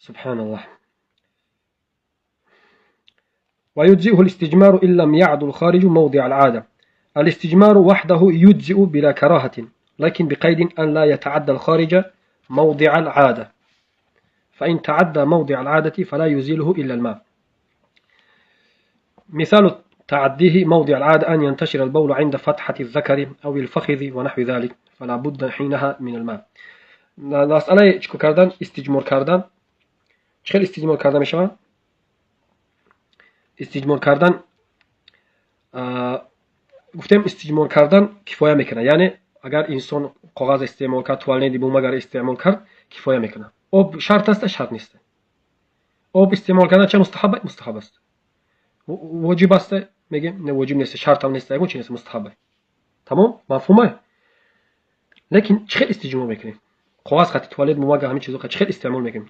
سبحان الله. ويجزئه الاستجمار إن لم يعد الخارج موضع العادة. الاستجمار وحده يجزئ بلا كراهة، لكن بقيد أن لا يتعدى الخارج موضع العادة، فإن تعدى موضع العادة فلا يزيله إلا الماء. مثال تعديه موضع العادة أن ينتشر البول عند فتحة الذكر أو الفخذ ونحو ذلك، فلا بد حينها من الماء. مسئله چیکو کردن؟ استجمار کردن. چه خیلی استجمار کردن میشه؟ استجمار کردن گفتم استجمار کردن کفایه میکنه، یعنی اگر انسان کاغذ استعمال کرد، توالت بوم اگر استعمال کرد کفایه میکنه. آب شرط است؟ شرط نیست. آب استعمال کردن چه مستحب؟ مستحب است. واجب است؟ میگیم نه واجب نیست، شرط هم نیست، چی نیست، مستحب. تمام مفهومه؟ لیکن چه خیلی استجمار میکنیم؟ کاغذ خط توالت بوم اگر همین چیزا چه خیلی استعمال میکنیم،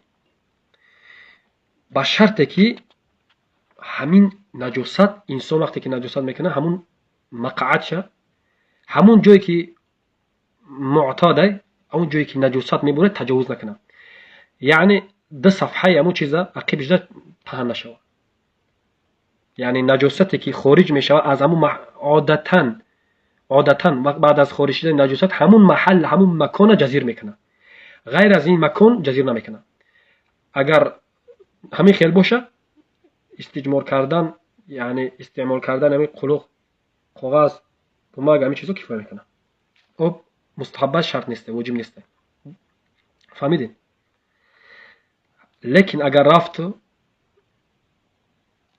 با شرطی که همین نجاست انسان وقتی که نجاست میکنه همون مقعدشه، همون جایی که معتاده، اون جایی که نجاست میبره تجاوز نکنه، یعنی ده صفحه همون چیزا عقبش ده پهن نشوه. یعنی نجاستی که خارج میشه از همون عادتا وقت بعد از خارج شدن نجاست همون محل همون مکان جزیر میکنه، غیر از این مکان جزیر نمیکنه. اگر همین خیل باشه استجمار کردن یعنی استعمال کردن همین قلوق کاغذ بوماگ همین چیزا کفایه میکنه. خب مستحب شرط نیست، واجب نیست. فهمیدین؟ لیکن اگر رفت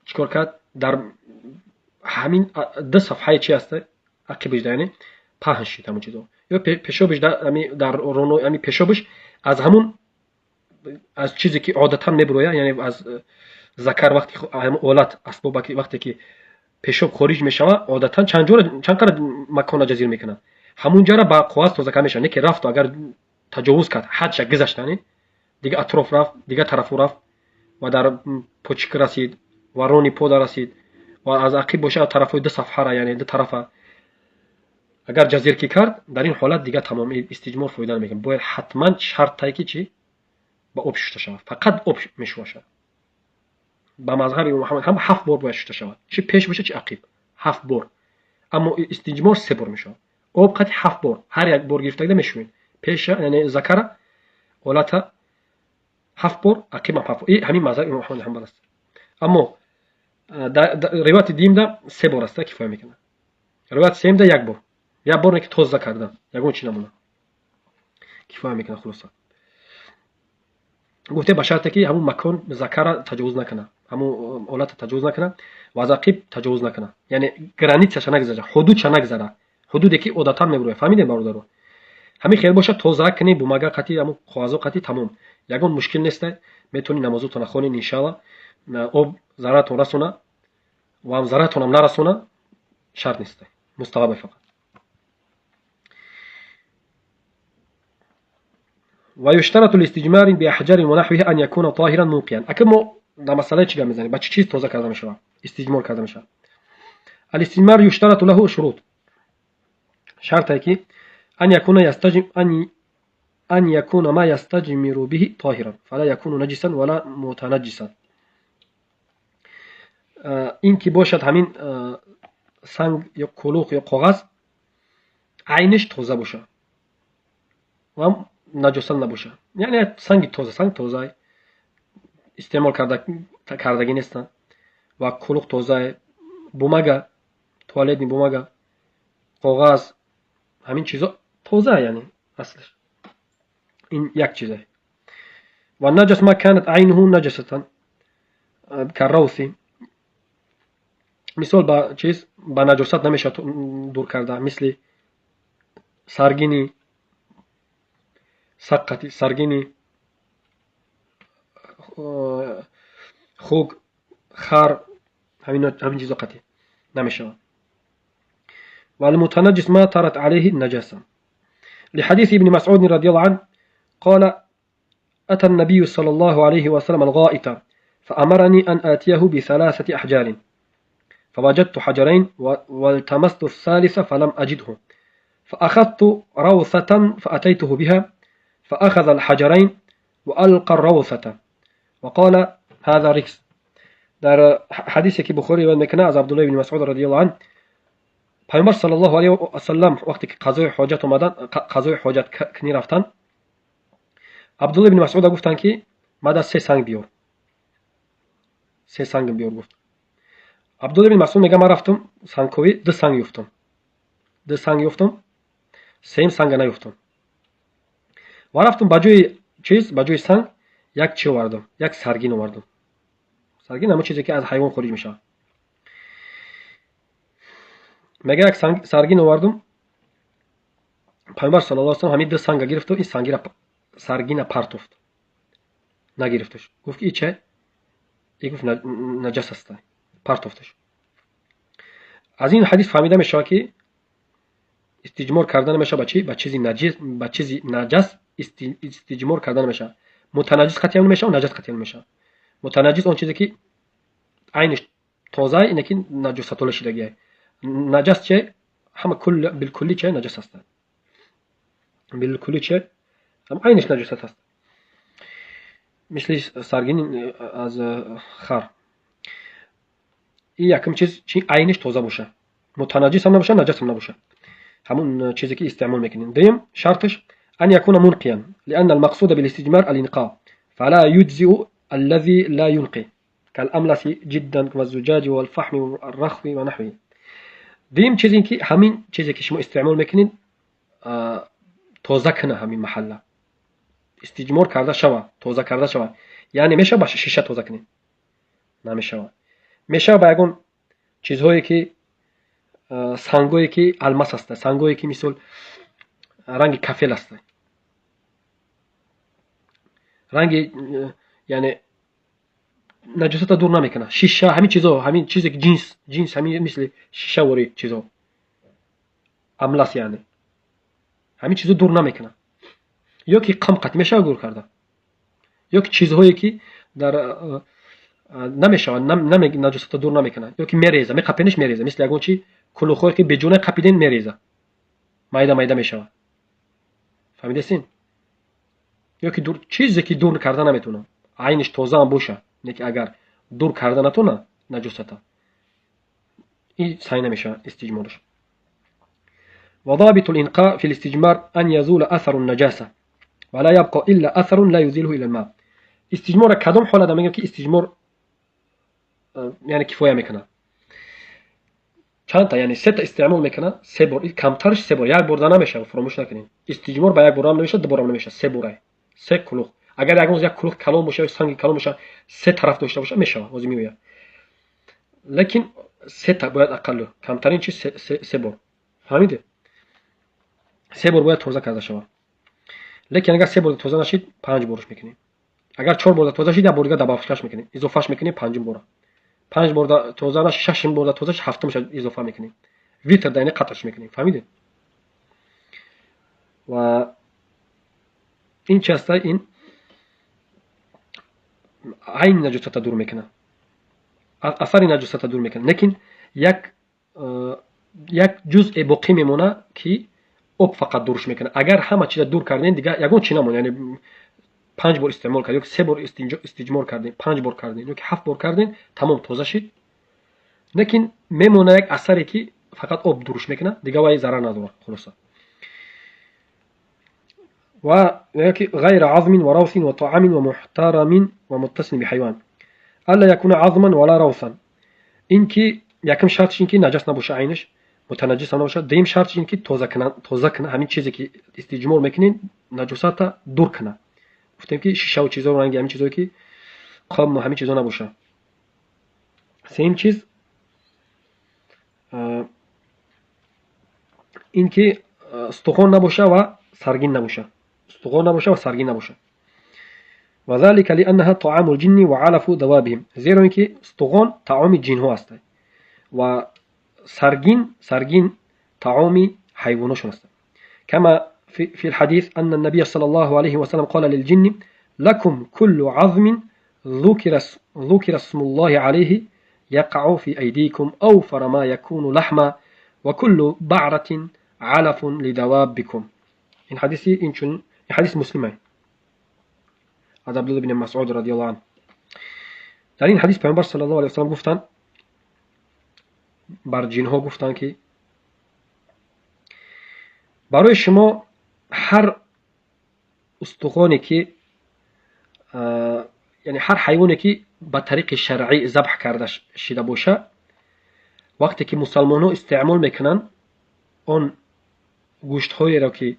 چیکار کرد؟ در همین ده صفحه چی هست عقبش یعنی پهن شد همون چیزا، یا پیشابش در رونو همین پیشابش از همون از چیزی که عادتا میبروه، یعنی از ذکر وقتی اولاد اسباب وقتی که پیشاب خارج میشه عادتا چند قدر مکان جزیر میکنه، همون جا را با قواس توزیع میشه. نه که رفت و اگر تجاوز کرد حدش گذشت دیگه اطراف رفت، دیگه طرف رفت و در پوچک رسید و رونی پود رسید و از عقب باشه طرفای ده صفحه را یعنی ده طرف اگر جزیر کی کرد، در این حالت دیگه تمام استجمار فایده نمیکنه. باید حتما شرطی که چی با آب شسته شود، فقط آب میشوشه. با مذهب محمد هم 7 بار باید شسته شود، چه پیش باشه چه عقب 7 بار. اما استجمار 3 بار میشه. آب قطع 7 بار، هر یک بار گرفته میشوین پیش یعنی ذکر اولاد 7 بار، عقب 7 بار. این همین مذهب محمد حنبل است. اما روایت دیم ده 3 بار است کفایه میکنه. روایت سیم ده 1 بار، یک بار که توزیع کردن یگون چی نمونه کفایه میکنه. خلاصه گفته به شرطی که همون مکان ذکر تجاوز نکنه، همون اولاد تجاوز نکنه و از عقب تجاوز نکنه، یعنی گرانیت نگذره، حدود نگذره، حدودی که عادتا میبره. فهمیدین برادرو؟ همین خیلی باشه توزیع کنی بوماگا قطعی همون خوازو قطعی تمام، یگون مشکل نیست، میتونی نمازتون خونین ان شاء الله. آب ضررتون رسونه و هم ضررتون هم نرسونه شرط نیست، مستحب فقط. ويشترط الاستجمار بأحجار ونحوها أن يكون طاهرا منقيا. أكيد مو ده مسألة چی میزنی؟ با چه چیز توزیع کرده میشه؟ استجمار کرده میشه. الاستجمار يشترط له شروط. شرطی که أن يكون ما يستجمر به طاهرا فلا يكون نجسا ولا متنجسا. این که باشد همین سنگ یا کلوخ یا کاغذ عینش تازه باشه و نجاست نباشه، یعنی سنگ تازه استعمال کردگی نیست و کلوخ تازه، بوماگا توالت بوماگا کاغذ همین چیزا تازه، یعنی اصلش این یک چیزه. و نجس ما كانت عینه نجسة كالروث. مثال با چیز با نجاست نمیشه دور کرده، مثل سرگینی، سقطی، سرگینی، خوک، خر، همین چیزا قطعی نمیشه. و المتنجس ما طرت عليه النجاسة. لحديث ابن مسعود رضي الله عنه قال: أتى النبي صلى الله عليه وسلم الغائط فأمرني أن آتيه ب3 أحجار فوجدت حجرين والتمست الثالث فلم أجده فأخذت روثة فأتيته بها فأخذ الحجرين وألقى الروثة وقال هذا ركس. در حدیثی که بخاری روایت میکنه از عبدالله بن مسعود رضی الله عنه، پیامبر صلی الله علیه و سلم وقتی که قضای حاجت اومدن، قضای حاجت کنی رفتن، عبدالله بن مسعود گفتن که ماده 3 سنگ بیار. 3 سنگ بیار گفت. عبدالله بن مسعود میگه من رفتم سنگکوی 2 سنگ یافتم. 2 سنگ یافتم، 3 سنگ نیافتم. و رفتم بجوی سنگ یک چی آوردم، یک سرگین آوردم. سرگین همون چیزی که از حیوان خارج میشه. میگه یک سرگین آوردم. پیامبر صلی الله علیه و سلم همین 2 سنگ گرفت و این سرگین پرتافت. نگرفتش. گفت این چه؟ این گفت نجس است. پرتافتش. از این حدیث فهمیده میشه که استجمار کردن میشه به چیزی نجس استجمار کردن میشه. متنجس قطعا نمیشه و نجس قطعا نمیشه. متنجس اون چیزی که عینش تازه اینه که نجاست طول شدگیه. نجس چه؟ همه بالکلی چه نجس است. بالکلی چه؟ هم عینش نجاست است. مثل سرگین از خر. این یکم چیز چی عینش تازه باشه. متنجس هم نباشه، نجس هم نباشه. همون چیزی که استعمال میکنین. دیم شرطش ان يكون منقيا لان المقصود بالاستجمار الانقاء فلا يجزئ الذي لا ينقي كالاملس جدا والزجاج والفحم والرخو ونحوه. دیم چیزی که همین چیزی که شما استعمال میکنین تازه کنه همین محله. استجمار کرده شوه، تازه کرده شوه. یعنی میشه با شیشه تازه کنین. نمیشه. میشه با یگون چیزهایی که سنگایی که الماس است، سنگایی که مثل رنگ کافل است، رنگ یعنی نجاست دور نمیکنه. شیشه همین چیزا، همین چیزی که جنس همین مثل شیشه وری چیزا املاس، یعنی همین چیزا دور نمیکنه. یا که قمقت میشه دور کرده، یا که چیزهایی که در نمیشه نجاست دور نمیکنه، یا که میریزه، میقپینش میریزه، مثل یگون چی کلوخوی که بجونه قپیدن میریزه، مایده مایده میشه. فهمیدین؟ یا که دور چیزی که دور کرده نمیتونه، عینش تازه هم باشه، نه که اگر دور کرده نتونه نجاست این صحیح نمیشه استجمارش. وضابط الانقاء في الاستجمار ان يزول اثر النجاسه ولا يبقى الا اثر لا يزيله الا الماء. استجمار کدام حالت میگم که استجمار یعنی کفایه میکنه. چند تا یعنی 3 تا استعمال میکنه، 3 بار، کمترش 3 بار، یک بار نمیشه، فراموش نکنین. استجمار با یک بار هم نمیشه، 2 بار هم نمیشه، 3 باره. 3 کلوخ. اگر یک کلوخ کلام باشه، سنگ کلام باشه، 3 طرف داشته باشه میشه، لازم میوه. لیکن 3 تا باید اقل، کمترین چیز 3 بار. فهمیده؟ 3 بار باید تازه کرده شود. لیکن اگر 3 بار تازه نشید 5 بارش میکنین. اگر 4 بار تازه شید یک بار دیگه دبافش میکنین، اضافهش میکنین 5 بار. 5 بار تازه نشید 6 بار تازه، 7 میشه اضافه میکنین. ویتر دینه قطعش میکنین. فهمیده؟ و این چیستا این عین نجاست دور میکنه، اثر نجاست دور میکنه. لیکن یک جزء باقی میمونه که آب فقط دورش میکنه. اگر همه چیز دور کردین دیگه یگون چی نمونه، یعنی 5 بار استعمال کردین، 3 بار استجمار کردین، 5 بار کردین، یا 7 بار کردین، تمام تازه شد. لیکن میمونه یک اثری که فقط آب دورش میکنه، دیگه وای ضرر نداره. خلاصه و غير عظم وروث وطعام ومحترم ومتصل بحيوان الا يكون عظما ولا روثا. این که یکم شرطش این که نجس نباشه، عینش متنجس نباشه. دیم شرطش این که تازه کنه همین چیزی که استجمار میکنین نجاست دور کنه. گفتیم که شیشه و چیزا و رنگ همین چیزایی که قاب و همین چیزا نباشه. سوم چیز این که استخوان نباشه و سرگین نباشه. استخوان نباشه و سرگین نباشه. و ذلك لانها طعام الجن وعلف دوابهم. زیرا اینکه استخوان طعام جن ها است و سرگین طعام حیوانشون است. كما في الحديث أن النبي صلى الله عليه وسلم قال للجن لكم كل عظم ذكر اسم الله عليه يقع في أيديكم أوفر ما يكون لحما وكل بعرة علف لدوابكم. این حدیث مسلمه از عبدالله بن مسعود رضی الله عنه. در این حدیث پیامبر صلی الله علیه و سلم گفتند، بر جنها گفتند که برای شما هر استخوانی که یعنی هر حیوانی که به طریق شرعی ذبح کرده شده باشه، وقتی که مسلمان ها استعمال میکنن اون گوشت هایی را که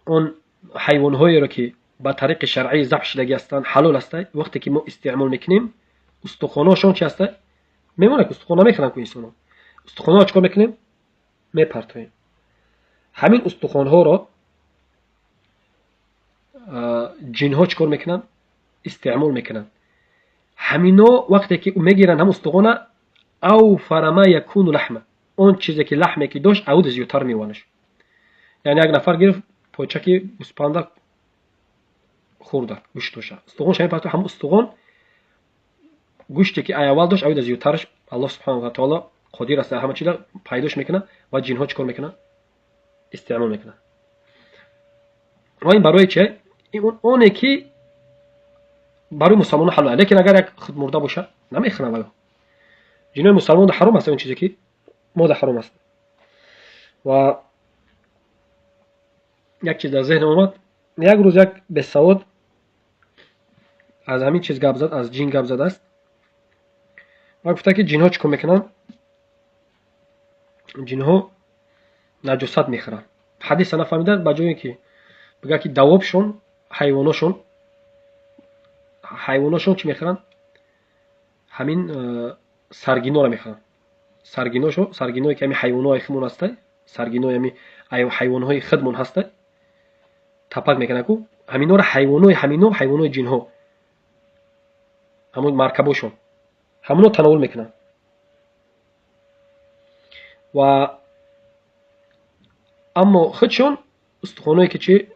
اون حیوان هایی را که به طریق شرعی ذبح شدگی هستند حلال هستند، وقتی که ما استعمال میکنیم استخواناشون چی هست؟ میمونه که استخوان نمیکنن که انسان ها استخوان ها چکار میکنیم؟ میپرتویم. همین استخوان ها را جن ها چکار میکنن؟ استعمال میکنن. همینا وقتی که میگیرن هم استخوان او فرما یکون لحمه، اون چیزی که لحمه که داشت او زیادتر میوانش. یعنی یک نفر گرفت پوچه که گوسپند خورده گوشتش استخوان شاید پرتو هم استخوان گوشتی که اول داشت او زیادترش الله سبحانه و تعالی قدیر است همه چیز پیداش میکنه و جن ها چیکار میکنن؟ استعمال میکنن. و این برای چه؟ اونه که برای مسلمان حلال، لیکن اگر یک خود مرده باشه نمیخورن. ولی جنای مسلمان حرام است، اون چیزی که ماده حرام است. و یک چیز در ذهن اومد، یک روز یک بسواد از همین چیز گپ زد، از جن گپ زده است و گفته که جن ها چیکار میکنن؟ جن ها نجاست میخورن. حدیث نفهمیدن، به جای اینکه بگه که دوابشون حیواناشون چی میخورن؟ همین سرگینو را میخورن. سرگینوی که همین حیوانای خودمون هسته، سرگینوی همین حیوانهای خودمون هسته تپک میکنه کو همینا را حیوانای جن ها همون مرکباشون همونو تناول میکنن. و اما خودشون استخوانایی که چی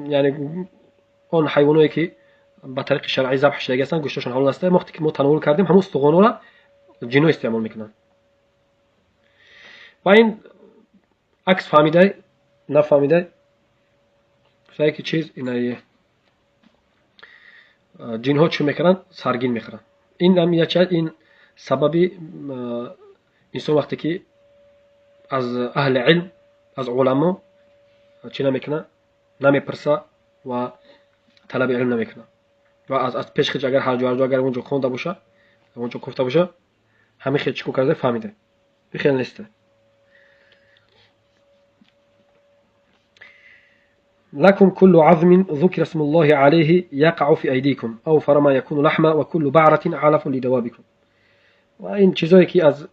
یعنی اون حیوانایی که به طریق شرعی ذبح شده هستن گوشتشون حلال است، وقتی که ما تناول کردیم همون استخوانا را جن‌ها استعمال میکنن. و این عکس فهمیده نفهمیده شاید که چیز اینای جن‌ها چی میکنن؟ سرگین میخورن. این هم این سببی انسان وقتی که از اهل علم از علما چی نمیکنه؟ نمیپرسه و طلب علم نمیکنه و از پیش خیلی اگر هر جا اگر اونجا خونده باشه اونجا گفته باشه همه خیلی چیکو کرده فهمیده. خیلی نیسته. لكم كل عظم ذكر اسم الله عليه يقع في أيديكم أو فرما يكون لحمة وكل بعرة علف لدوابكم. و این چیزایی که از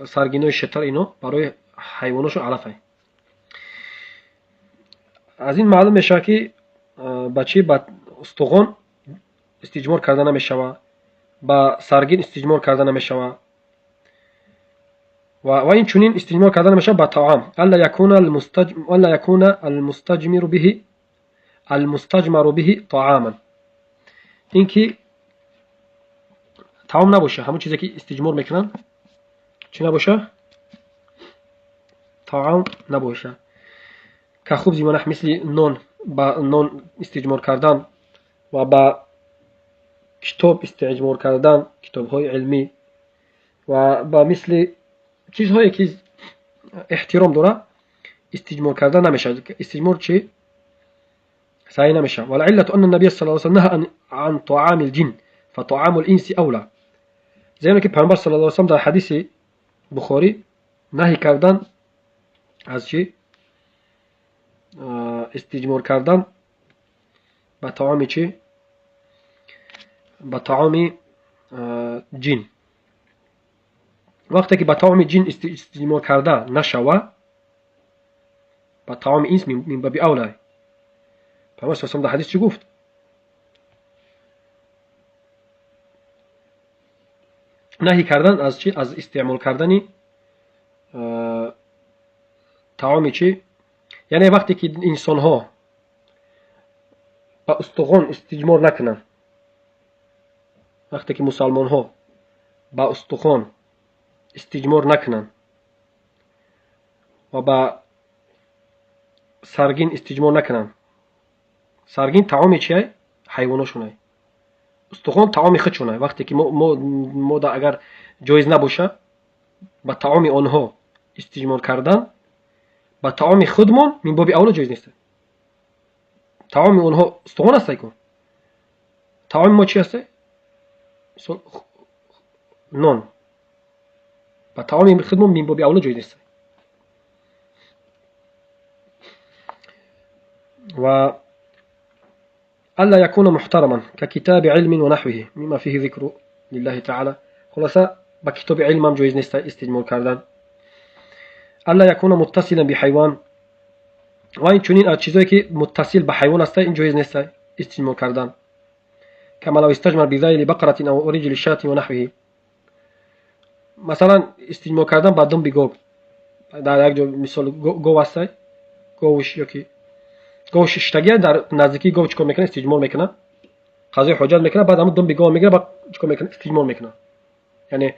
سرگینای شتر اینا برای حیواناشون علفه. از این معلوم میشه که بچه با استخوان استجمار کرده نمیشوه، با سرگین استجمار کرده نمیشوه و این چنین استجمار کرده نمیشه با طعام. الا يكون المستجمر به طعاما، اینکه طعام نباشه، همون چیزی که استجمار میکنن چی نباشه؟ طعام نباشه. که خوب زیمانه مثل نان، با نان استجمار کردن و با کتاب استجمار کردن، کتاب های علمی و با مثل چیزهایی که احترام داره استجمار کردن نمیشه. استجمار چی؟ صحیح نمیشه. والعلة أن النبي صلى الله عليه وسلم نهى عن طعام الجن فطعام الإنس أولى. زیرا که پیامبر صلی الله علیه و سلم در حدیث بخاری نهی کردن از چی؟ استجمار کردن با طعام چی؟ با طعام جن. وقتی که با طعام جن استجمار کرده نشوه، با طعام انس من باب اولى. پیامبر صلی الله علیه و سلم در حدیث چی گفت؟ نهی کردن از چی؟ از استعمال کردن طعام چی؟ یعنی وقتی که انسان ها با استخوان استجمار نکنن، وقتی که مسلمان ها با استخوان استجمار نکنن و با سرگین استجمار نکنن، سرگین طعام چیه؟ حیواناشونه. استخوان طعام خودشونه. وقتی که ما اگر جایز نباشه با طعام آنها استجمار کردن، با طعام خودمون من باب اول جایز نیست. طعام آنها استخوان است که طعام ما چی است؟ نان. با طعام خودمون من باب اول جایز نیست. و ألا يكون محترما ككتاب علم ونحوه مما فيه ذكر لله تعالى. خلاصة بكتاب علم هم جایز نیست استجمار کردن. ألا يكون متصلا بحيوان، و این چنین از چیزایی که متصل به حیوان است این جایز نیست استجمار کردن. كما لو استجمر بذيل بقرة أو رجل شاة ونحوه. مثلا استجمار کردن با دنب گاو. در یک جا مثال گاو است، گاوش یا که گاوش اشتگی در نزدیکی گاو چیکار میکنه؟ استجمار میکنه، قضای حاجت میکنه، بعد همون دنب گاو میگیره، بعد چیکار میکنه؟ استجمار میکنه، یعنی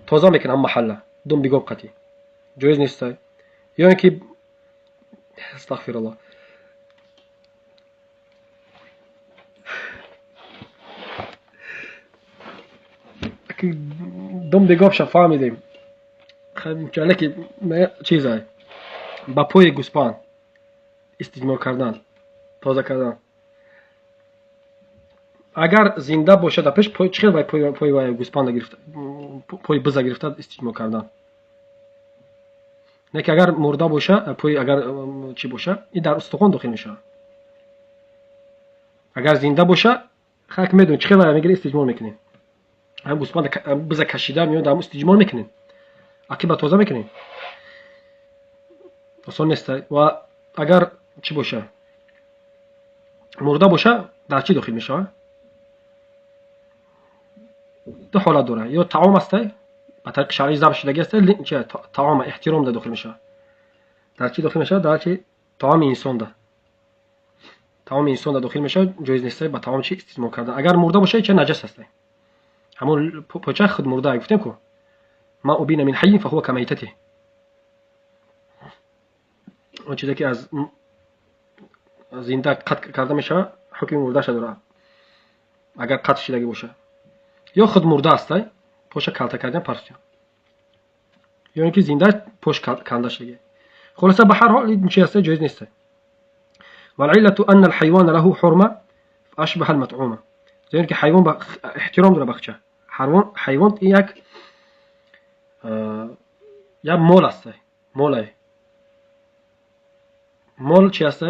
تازه میکنه هم محله دنب گاو قطعی جایز نیست. یا اینکه استغفر الله، دنب گاو شفا میدیم خیلی که چیزه با پای گوسپند استجمار کردن، تازه کردن. اگر زنده باشه در پیش پای چخیل پای گوسپند گرفته، پای بز گرفته استجمار کردن. نه که اگر مرده باشه پای اگر چی باشه این در استخوان داخل میشه. اگر زنده باشه خاک میدون چخیل میگیره استجمار میکنین. هم گوسپند بز کشیده میاد هم استجمار میکنین، عقیبه تازه میکنین. آسان نیست. و اگر چی باشه مرده باشه در چی داخل میشه؟ دو حالت داره. یا طعام است به طریق شرعی ذبح شدگی است، چه طعام احترام ده داخل میشه. در چی داخل میشه؟ در چی طعام انسان ده، طعام انسان ده داخل میشه، جایز نیست به طعام چی استعمال کردن. اگر مرده باشه چه نجس است، همون پوچه خود مرده گفتیم که ما ابین من حی فهو کمیتته. اون چیزی که از زنده قطع کرده میشه حکم مرده شده داره اگر قطع شدگی باشه. یا خود مرده است پوش کلته کردن پرسیان، یا اینکه زنده پوش کنده شده. خلاصه به هر حال این چیز است جایز نیست. والعلة ان الحيوان له حرمه اشبه المطعومه. یعنی که حیوان با احترام داره بخچه. حیوان یک یا مال است. مال چی است؟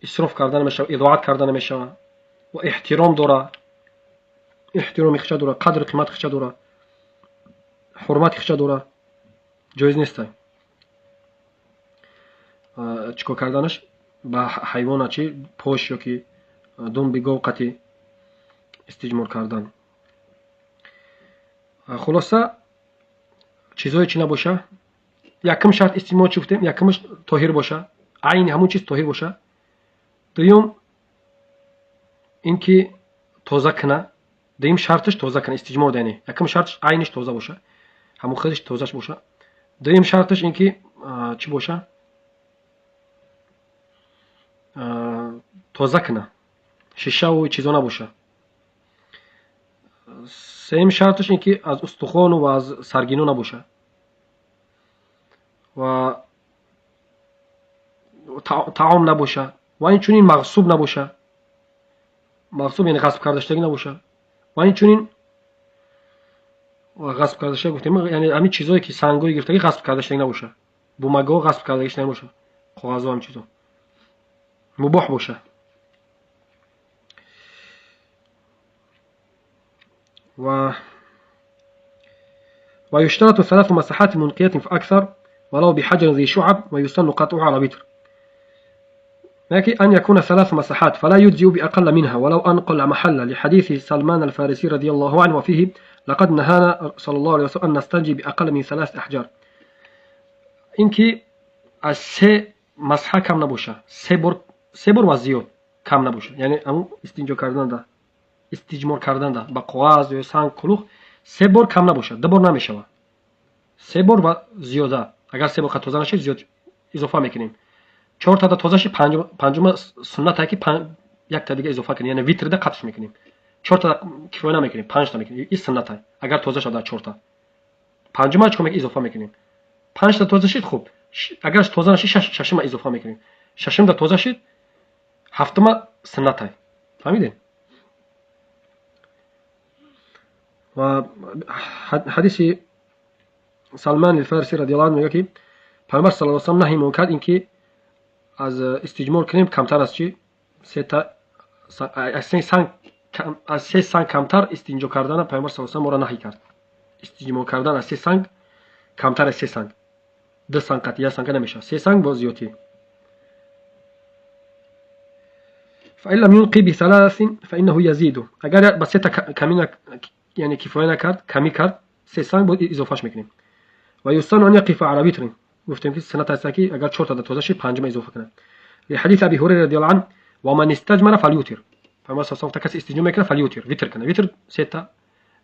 اسراف کردن میشه، اضاعت کردن میشه و احترام داره، احترام خش داره، قدر قیمت خش داره، حرمت خش داره، جایز نیست چیکار کردنش با حیوان چی پوش یا که دون بگو قطعی استجمار کردن. خلاصه چیزایی چی نباشه، یکم شرط استجمار چی گفتیم، یکمش طاهر باشه، عین همون چیز طاهر باشه. دوم اینکه تازه کنه، دوم شرطش تازه کنه استجمار دینه، یکم شرطش عینش تازه باشه، همون خودش تازهش باشه. دوم شرطش اینکه چی باشه، تازه کنه، شیشه و چیزا نباشه. سوم شرطش اینکه از استخوان و از سرگینو نباشه و طعام نباشه و این چنین مغصوب نباشه. مغصوب یعنی غصب کرده شدگی نباشه و این چنین غصب کرده شدگی گفتیم یعنی همین چیزایی که سنگای گرفتگی غصب کرده شدگی نباشه، بومگا غصب کرده شدگی نباشه، کاغذا هم چیزا مباح باشه. ويشترط 3 مساحات منقية فأكثر ولو بحجر ذي شعب ويسن قطعها على وتر. لكن أن يكون 3 مساحات فلا يجزئ بأقل منها ولو أنقل محل لحديث سلمان الفارسي رضي الله عنه وفيه لقد نهانا صلى الله عليه وسلم أن نستنجي بأقل من 3 أحجار. إنكي از 3 مسحه کم نباشه، 3 بار و زیاد کم نباشه. یعنی همون استجمار کردن ده با کاغذ یا سنگ کلوخ 3 بار کم نباشه، 2 بار نمیشه، 3 بار و زیاده. اگر 3 بار تازه نشه زیاد اضافه میکنیم. 4 تا тоза шид, панҷума суннате ки як та дига изофа кунем, яъне витрда қатъш мекунем. 4 та кифоя намекунем, 5 та мекунем. ин суннате. Агар тоза шуда 4 та. панҷума чиқо изофа мекунем. 5 та тоза шид, хуб. Агар тоза нашид, шашума изофа мекунем. шашум да тоза шид, ҳафтума суннате. фаҳмидем? ва ҳадиси Салман алфарси радиаллоҳу анҳу мегӯяд ки пайғамбар саллаллоҳу алайҳи ва саллам наҳймон кард ин ки аз истиҷмор кунем камтар аз чи аз 3 санг камтар истинҷо кардана пайғамбар саллаллоҳу алайҳи ва саллам моро наҳй кард. истиҷмор кардан аз 3 санг камтар аз 3 санг. 2 санг қат, 1 санг намешавад. 3 санг бо зиёдтӣ. فإن لم ينقي بثلاث فإنه يزيد. اگر با 3 تا کمی یعنی کفایه نکرد، کمی کرد، 3 سنگ بود اضافهش میکنیم. و یستن ان یقف على وتر. گفتیم که سنت است که اگر 4 تا توزه شد 5 اضافه کنه. لحديث ابي هريره رضي الله عنه ومن استجمر فليوتر. فما صوت کسی استجمار میکنه فليوتر، ویتر کنه. ویتر 3 تا،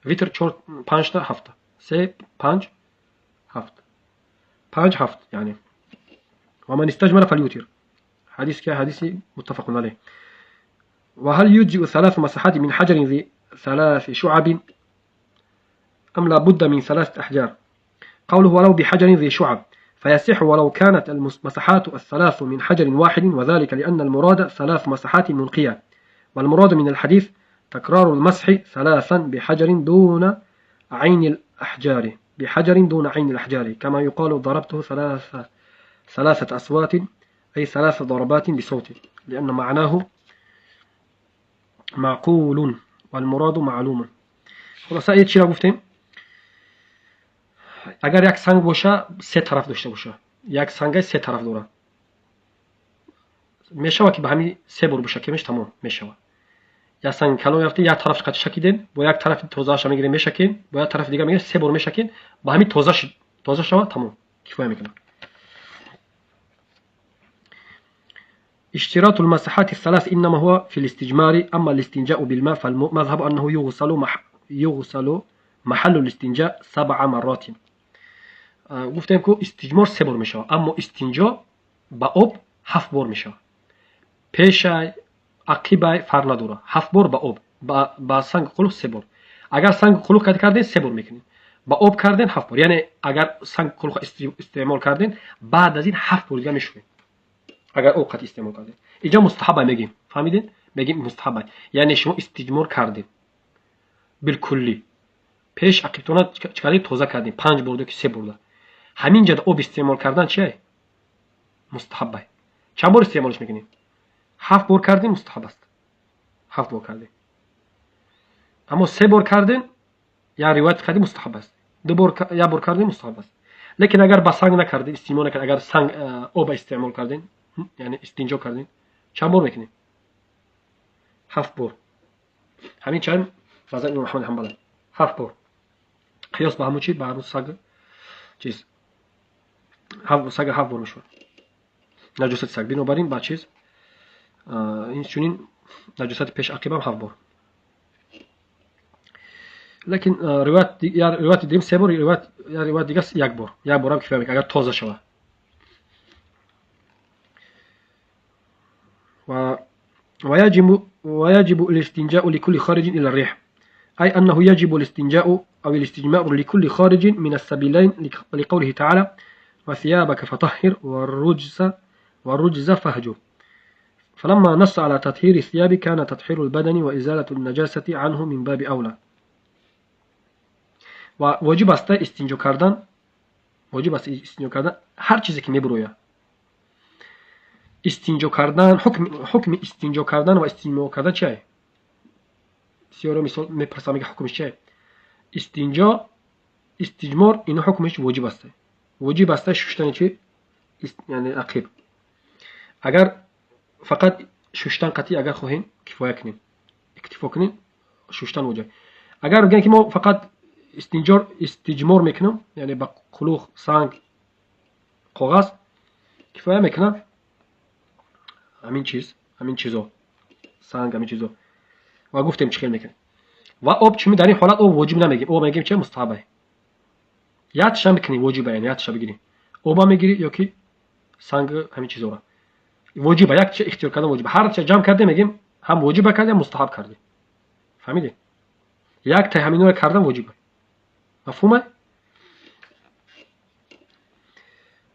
ویتر 4 5 تا 7. 3 5 7. 5 7 يعني. ومن استجمر فليوتر. حديث كحديث متفق عليه. وهل يجزئ 3 مساحات من حجر ذي 3 شعب أم لا بد من 3 أحجار؟ قوله ولو بحجر ذي شعب فيصح ولو كانت المساحات 3 من حجر واحد، وذلك لأن المراد 3 مساحات منقية، والمراد من الحديث تكرار المسح 3 بحجر دون عين الأحجار، بحجر دون عين الأحجار، كما يقال ضربته 3 أصوات أي 3 ضربات بصوت، لأن معناه معقول والمراد معلوم. خلاصه چی را گفتیم؟ اگر یک سنگ باشه 3 طرف داشته باشه، یک سنگ 3 طرف داره، میشه که به همین 3 بار باشه که میشه تمام میشه. یا سنگ کلو یافته یک طرف قطع شکیدن، با یک طرف توزاش میگیریم میشکین، با یک طرف دیگه میگیریم 3 بار میشکین، با همین توزا شود تمام کفایه میکنه. اشتراط المساحات الثلاث إنما هو في الاستجمار، أما الاستنجاء بالماء فالمذهب أنه يغسل محل الاستنجاء 7 مرات. گفتیم که استجمار 3 بار میشه، اما استنجا با آب 7 بار میشه. پیش عقب فرق نداره. 7 بار با آب، با سنگ قلوب 3 بار. اگر سنگ قلوب کردین 3 بار میکنین، با آب کردین 7 بار. یعنی اگر سنگ قلوب استعمال کردین بعد از این 7 بار دیگه میشوین. اگر اوقات استعمال کردین اینجا مستحب میگیم، فهمیدین؟ میگیم مستحب، یعنی شما استجمار کردین بالکلی، پیش عقبتون چکاری توزه کردین 5 بار که 3 بار، همینجا آب استعمال کردن چیه؟ مستحبه. چند بار استعمالش میکنین؟ 7 بار کردین مستحب است، 7 بار کردین. اما 3 بار کردین یا روایت کردین مستحب است، 2 بار یا بار کردین مستحب است. لیکن اگر با سنگ نکردین استعمال نکردین، اگر سنگ آب استعمال کردین یعنی استنجا کردین چند بار میکنین؟ 7 بار. همین چند مذهب امام احمد حنبلی 7 بار. قیاس با همون چی؟ با همون سگ چیز 7 بار میشه نجاست سگ. بنابراین با چیز این چنین نجاست پیش عقب هم 7 بار. لیکن روایت دیگه 3 بار، روایت دیگه 1 بار. 1 بار هم کفایه میکنه اگر تازه شود. ويجب الاستنجاء لكل خارج إلى الريح، أي أنه يجب الاستنجاء أو الاستجماء لكل خارج من السبيلين، لقوله تعالى وثيابك فطهر والرجز فاهجر. فلما نص على تطهير الثياب كان تطهير البدن وإزالة النجاسة عنه من باب أولى. وواجب است استنجا کردن، هر چیزی که میبروید. استنجا کردن، حکم استنجا کردن و استجمار کردن چیه؟ بسیار مثال میپرسم میگه حکمش چیه؟ استنجا، استجمار اینو حکمش واجب است. واجب است شستن چی؟ یعنی عقب. اگر فقط شستن قطعی اگر خواهین کفایه کنین، اکتفا کنین، شستن واجب. اگر بگن که ما فقط استجمار میکنم یعنی با قلوخ، سنگ، کاغذ کفایه میکنم، همین چیزا سنگ، همین چیزا و گفتیم چیکار میکنه. و آب چی در این حالت آب واجب نمیگیم، آب میگیم چه مستحبه. یادش میکنی واجبه، یعنی یادش بگیری آب میگیری یا که سنگ همین چیزا را. واجبه، یک چه اختیار کردن واجبه. هر چه جمع کرده میگیم هم واجبه کرده هم مستحب کرده. فهمیدی؟ یک تا همینا کردن واجبه. مفهومه؟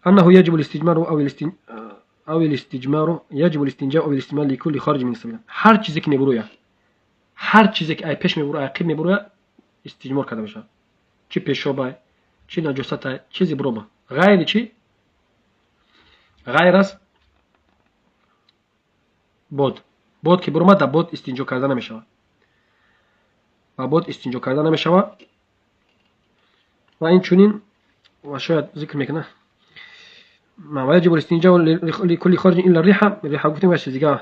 انه يجب الاستجمار او الاستجمار يجب الاستنجاء او الاستعمال لكل خارج من السبيل. هر چیزی که میبروه، هر چیزی که ای پیش میبروه عقب میبروه استجمار کرده میشه. چی پیشوبه، چی نجاسته، چیزی برومه. غیر چی؟ غیر از بود که برومه در بود استنجا کرده نمیشه. و بود استنجا کرده نمیشه و این چونین و شاید ذکر میکنه ما يجب الاستنجاء لكل خارج الا الريحه گفتیم واش دیگه.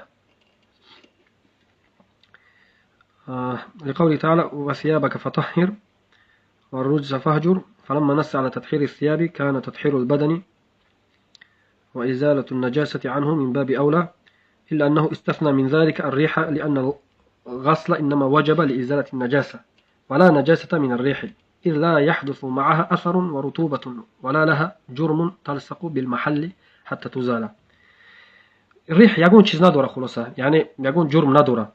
لقوله تعالى وثيابك فطهر والرجز فاهجر فلما نص على تطهير الثياب كان تطهير البدن وإزالة النجاسة عنه من باب أولى إلا أنه استثنى من ذلك الريح لأن الغسل إنما وجب لإزالة النجاسة ولا نجاسة من الريح إذ لا يحدث معها أثر ورطوبة ولا لها جرم تلصق بالمحل حتى تزال. الريح يقول چیز نداره خلاصه، یعنی يقول جرم نداره،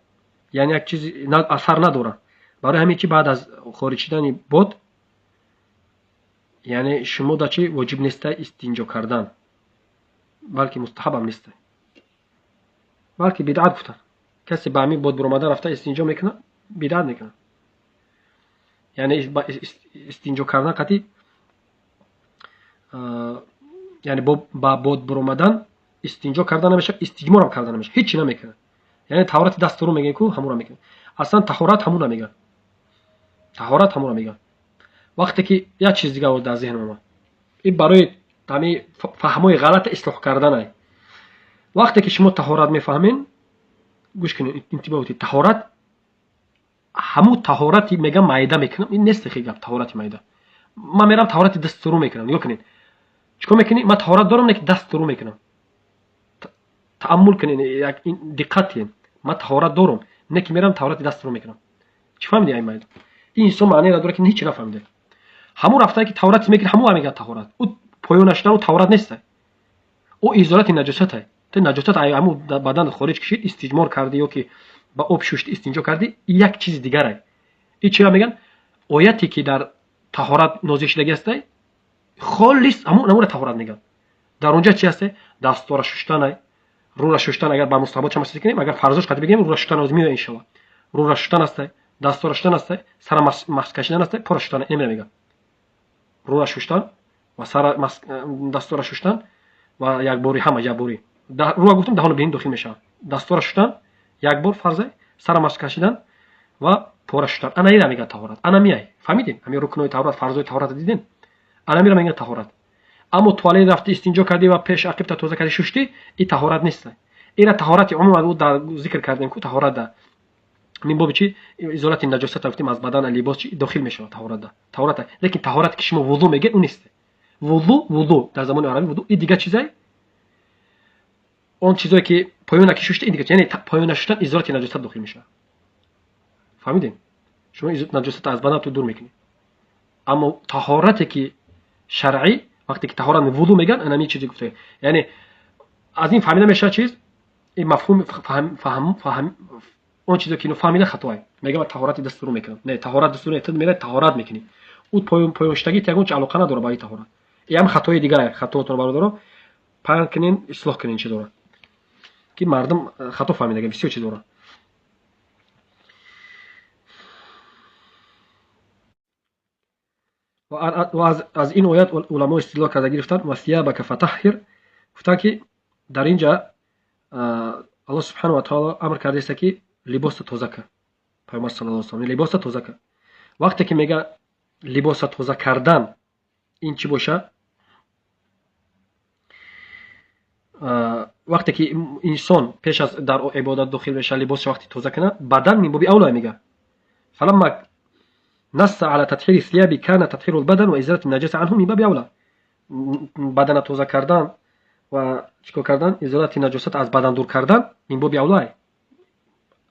یعنی یک چیز اثر نداره. برای همین که بعد از خارج شدن بود یعنی شما دا چی واجب نیست استنجا کردن، بلکه مستحب هم نیست، بلکه بدعت گفتن. کسی به همین بود برآمده رفته استنجا میکنه بدعت میکنه. یعنی استنجا کردن قطعی یعنی با بود برآمدن استنجا کردن نمیشه، استجمار هم کردن نمیشه، هیچی نمیکنه. یعنی طهارت دست رو میگن کو همون رو میگن. اصلا طهارت همون رو میگن. طهارت همون رو میگن. وقتی که یک چیز دیگه در ذهن ما این برای تمی فهمای غلط اصلاح کردن. وقتی که شما طهارت میفهمین گوش کنین، انتباه بدید. طهارت همون طهارتی میگم معده میکنم، این نیست خیلی گپ طهارت معده. من میرم طهارت دست رو میکنم، نگاه کنین چیکار میکنی؟ من طهارت دارم نه که دست رو میکنم. تأمل کنین، یک دقت کنین. من طهارت دارم نه که میرم طهارت دست رو میکنم. چی فهمیدی این معده؟ این انسان معنی را داره که هیچ نفهمیده. همون رفتن که طهارت میکنه همون میگه طهارت. او پایان شدن و طهارت نیست. او ازالت نجاسته. تو نجاست همون بدن خارج کشید، استجمار کردی یا که با آب شوشت استنجا کردی، یک چیز دیگره. این چرا میگن؟ آیتی که در طهارت نازل شده است خالص همون طهارت میگن. در اونجا چی هست؟ دستور شستن، رو را شستن. اگر با مستحبات چه مسئله کنیم، اگر فرضش قطعی بگیم رو را شستن لازمی ان شاء الله. رو را شستن است، دستور شستن است، سر ماسک کشیدن است، پر شستن نمیگن. رو را شستن و سر دستور شستن و یک باری همه یک باری. رو گفتم دهان بین داخل میشه. دستور شستن یک بار فرضه، سر ماسک کشیدن و پر شستن. انا این میگه طهارت. انا میای. فهمیدین؟ همین رکنای طهارت، فرضای طهارت دیدین؟ انا میرم میگه طهارت. اما توالت رفتی استنجا کردی و پیش عقب تا توزه کردی شستی، این طهارت نیست. این طهارت عموما در ذکر کردیم که طهارت ده من باب چی ازالت نجاست گفتیم از بدن لباس چی داخل میشه طهارت ده. طهارت لیکن طهارت که شما وضو میگه اون نیست. وضو در زمان عربی وضو این دیگه چیزای اون چیزایی که پایان کشیشته این دیگه، یعنی پایان شدن ازالت نجاست داخل میشه. فهمیدین؟ شما نجاست از بدن تو دور میکنی. اما طهارتی که شرعی وقتی که طهارت وضو میگن انا می چیزی گفته، یعنی از این فهمیده میشه چیز این مفهوم فهم اون چیزی که اینو فهمیده خطاست. میگم طهارت دستور میکنم، نه طهارت دستور نیست، میره طهارت میکنی. اون پایانشتگی تگون چه علاقه نداره با این طهارت. این هم خطای دیگه، خطاتون برادرها پاک کنین، اصلاح کنین چه داره که مردم خطا فهمیده بسیار چیز داره. و از این آیات علما استدلال کرده گرفتن و ثیابک فطهر، گفتن که در اینجا الله سبحانه و تعالی امر کرده است که لباس تازه کن. پیامبر صلی الله علیه و آله لباس تازه کن. وقتی که میگه لباس تازه کردن این چی باشه؟ وقتی که انسان پیش از در عبادت داخل بشه لباس وقتی تازه کنه بدن من باب اولى میگه فلما نص على تطهير الثياب كان تطهير البدن وازاله النجاسه عنه من باب اولى. بدن تازه کردن و چیکار کردن؟ ازالت نجاست از بدن دور کردن من باب اولى.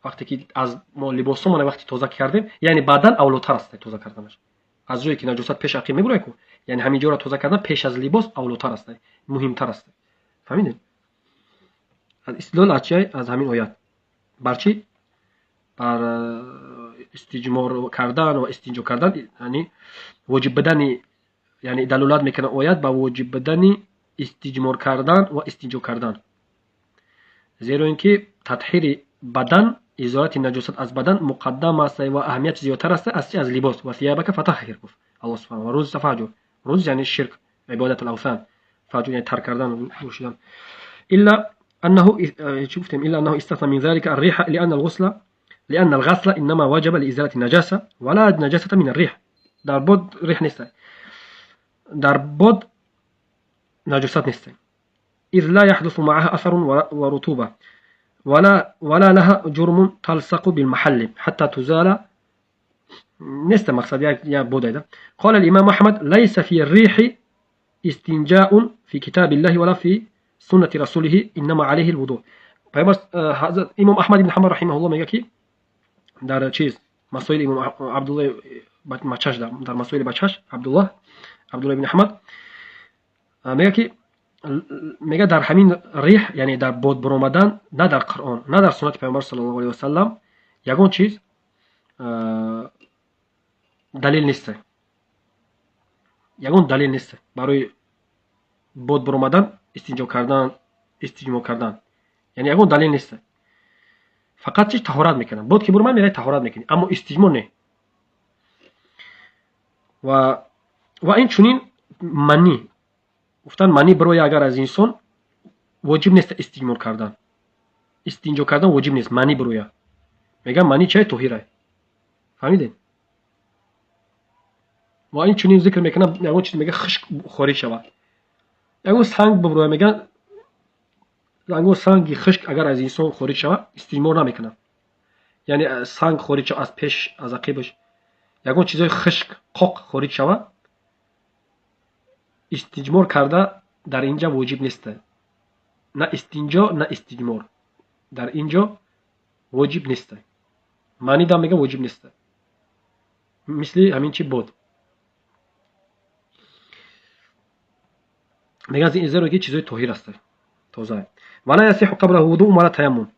وقتی که از ما لباسمون وقتی تازه کردیم یعنی بدن اولاتر است تازه کردنش از جایی که نجاست پیش عقیم میبره کو، یعنی همینجا را تازه کردن پیش از لباس اولاتر است، مهمتر است. فهمیدین؟ استدلال از چی؟ از همین آیات. بر چی؟ بر استجمار کردن و استنجا کردن، یعنی واجب بدن، یعنی دلالت میکنه آیات با واجب بدن استجمار کردن و استنجا کردن. زیرا اینکه تطهیر بدن، ازالت نجاست از بدن مقدم است و اهمیت زیادتر است از لباس. و ثيابك فطهر گفت الله سبحانه. و روز فجر، روز یعنی شرک، عبادت الاوثان، فجر یعنی ترک کردن روشیدن. الا انه شفتم الا انه استثنى من ذلك الريح لان الغسل انما وجب لازاله النجاسه ولا نجاسه من الريح. در بود ریح نیست، در بود نجاست نیست. اذ لا يحدث معها اثر ورطوبه ولا لها جرم تلصق بالمحل حتى تزال. نست مقصد يا بودايدا. قال الإمام أحمد ليس في الريح استنجاء في كتاب الله ولا في سنة رسوله إنما عليه الوضوء. هذا إمام أحمد بن حنبل رحمه الله میگه که در چیز مسائل امام عبدالله بچش، در مسائل بچش عبدالله بن احمد میگه که میگه در همین ریح، یعنی در باد برآمدن، نه در قرآن نه در سنت پیامبر صلی الله علیه و سلم یگان چیز دلیل نیست، یگان دلیل نیست برای باد برآمدن استجمار کردن، یعنی یگان دلیل نیست. فقط چیز طهارت میکنن، باد که برآمد میره طهارت میکنی، اما استجمار نه. و این چنین منی گفتن منی برای اگر از انسان واجب نیست استجمار کردن، استنجا کردن واجب نیست منی برای. میگم منی چه طهیره، فهمیدین؟ و این چنین ذکر میکنم یگان چیز میگه خشک خارج شود، یگان سنگ برای میگن یگان سنگ خشک اگر از انسان خارج شود استجمار نمیکنه، یعنی سنگ خارج شود از پیش از عقبش، یگان چیزای خشک قاق خارج شود استجمار کرده در اینجا واجب نیست. نه استنجا نه استجمار در اینجا واجب نیست. معنی دام میگم واجب نیست، مثل همین چی بود. میگه از این ازرو که چیزای طاهر است تازه. ولا يصح قبله وضوء ولا تيمم.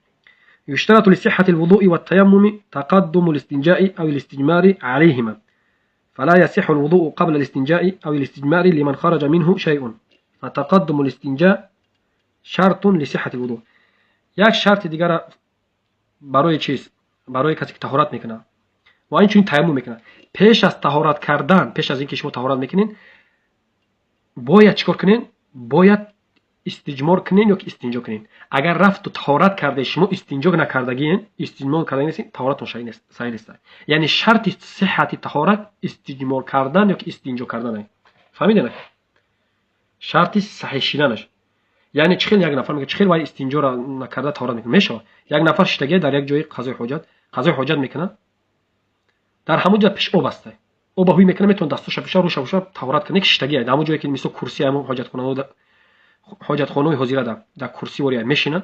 يشترط لصحة الوضوء والتيمم تقدم الاستنجاء أو الاستجمار عليهما، فلا يصح الوضوء قبل الاستنجاء أو الاستجمار لمن خرج منه شيء، فتقدم الاستنجاء شرط لصحة الوضوء. یک شرط دیگر برای چیز، برای کسی که طهارت میکنه و این چنین تیمم میکنه، پیش از طهارت کردن، پیش از اینکه شما طهارت میکنین باید چیکار کنین؟ باید استجمار کنین یا استنجا کنین. اگر رفت و طهارت کرده شما استنجا نکردگین، استجمار کردن نیست، طهارتتون صحیح نیست. یعنی شرط صحت طهارت استجمار کردن یا استنجا کردن. فهمیدین؟ شرط صحیح شدنش. یعنی چخیل یک نفر میگه چخیل وای استنجا را نکرده طهارت میکنه، میشه یک نفر شتگی در یک جای قضای حاجت میکنه، در همون جا پیش آب است، آب هوی میکنه، میتونه دستش روش طهارت کنه که شتگی در همون جایی که مثل کرسی همون حاجت خانه حاضر در کرسی وری میشینه،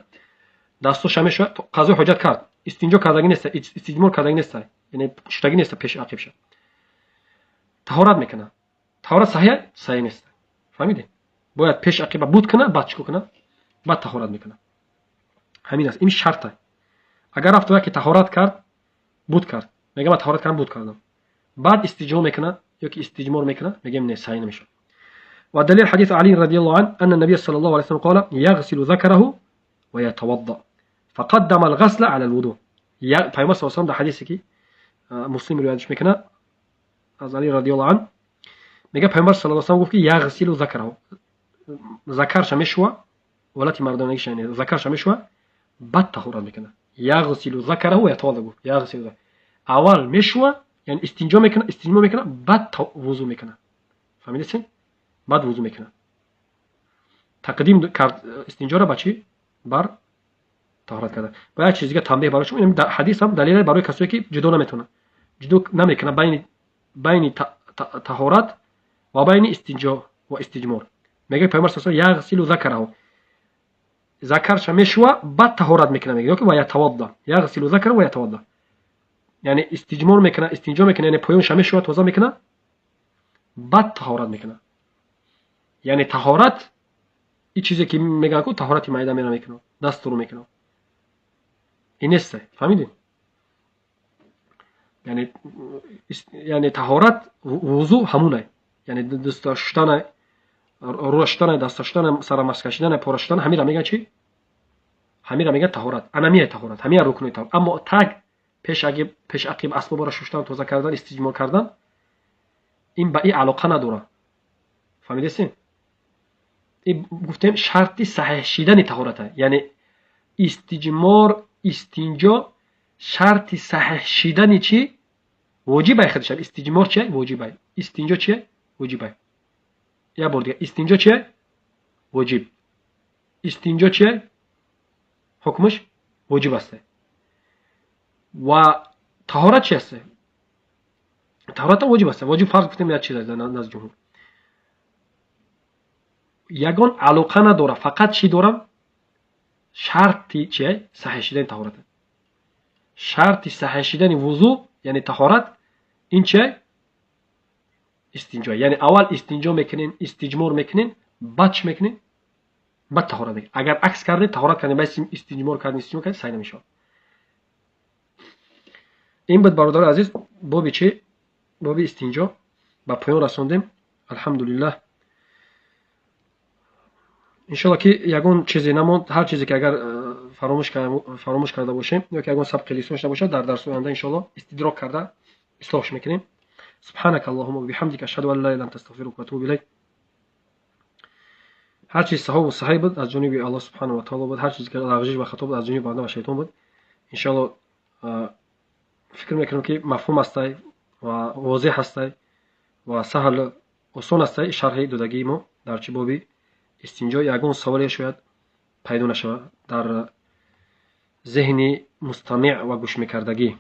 دستش میشه قضای حاجت کرد، استنجا کردگی نیست، استجمار کردگی نیست، یعنی شتگی نیست پیش عقب شه طهارت میکنه. طهارت صحیح نیست. فهمیدین؟ باید پیش عقب بود کنه، بعد چیکار کنه؟ بعد طهارت میکنه. همین است، این شرطه. اگر رفت که طهارت کرد بود کرد، میگه من طهارت کردم بود کردم، بعد استجمار میکنه یا که استجمار میکنه، میگم نه صحیح نمیشه. و دلیل حدیث علی رضی الله عنه ان النبي صلی الله علیه و سلم قال يغسل ذكره ويتوضا فقدم الغسل على الوضوء. پیامبر صلی الله علیه و سلم در حدیثی که مسلم روایتش میکنه از علی رضی الله عنه میگه پیامبر صلی الله علیه و سلم گفت که یغسل ذکره، ذکرش میشوه، ولات مردانگیش یعنی ذکرش میشوه بعد طهارت میکنه. یغسل ذکره و یتوضا، گفت یغسل اول میشوه یعنی استنجا میکنه بعد وضو میکنه. فهمیدین؟ بعد وضو میکنه. تقدیم کرد استنجا را چی؟ بر طهارت کردن. و یک چیز دیگه تنبیه برای شما، این حدیث هم دلیل برای کسایی که جدا نمیکنه بین طهارت و بین استنجا و استجمار. میگه پیامبر صلی الله علیه و آله یغسل ذکره، ذکرش میشوه بعد طهارت میکنه، میگه که و یتوضا، یغسل ذکره و یتوضا، یعنی استجمار میکنه، استنجا میکنه، یعنی پایونش میشوه توضا میکنه بعد طهارت میکنه. یعنی طهارت این چیزی که میگن که طهارت معده میکنه، дастро мекунам. این نیست. فهمیدین؟ یعنی طهارت وضو همونه. یعنی دست شستن، رو شستن، دست شستن، سر ماسک کشیدن، پا شستن، همین را میگن چی؟ همین را میگن طهارت. انمیه طهارت. همین رکن طهارت. اما تگ پیش عقب اسباب را شستن، تازه کردن، استجمار کردن، این به این علاقه نداره. فهمیدین؟ این گفتم شرطی صحیح شدن طهارت. یعنی استجمار، استنجا شرط صحیح شدن چی؟ واجبه خودش. استجمار چیه؟ واجبه. استنجا چیه؟ واجبه. یا بار دیگه استنجا چیه؟ واجب. استنجا چیه؟ حکمش واجب است. و طهارت چی است؟ طهارت واجب است. واجب فرض گفتیم یا چیز است نزد جمهور. یگان علاقه نداره. فقط چی دارم؟ شرطی چیه؟ صحیح شدن طهارت. شرطی صحیح شدن وضو یعنی طهارت این چیه؟ استنجا. یعنی اول استنجا میکنین، استجمار میکنین، بعد چی میکنین؟ بعد طهارت میکنین. اگر عکس کردین طهارت کردین بعد استجمار کردین، استنجا کردین صحیح نمیشه. این بود برادر عزیز بابی چی؟ بابی استنجا با پایان رسوندیم. الحمدلله. انشالله که یگان چیزی نموند. هر چیزی که اگر فراموش کرده باشیم یا که یگان سبق لیسونش نباشه در درس آینده انشالله استدراک کرده اصلاحش میکنیم. سبحانك اللهم وبحمدك اشهد ان لا اله الا انت استغفرك واتوب اليك. هر چیز صحیح و صحیح بود از جانب الله سبحانه و تعالی بود. هر چیزی که لغزش و خطا بود از جانب بنده و شیطان بود. انشالله فکر میکنم که مفهوم است و واضح است و سهل آسان است شرح دادگی ما در چه بابی استنجا. یگان سوالی شاید پیدا نشود در ذهن مستمع و گوش میکردگی.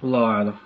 الله اعلم.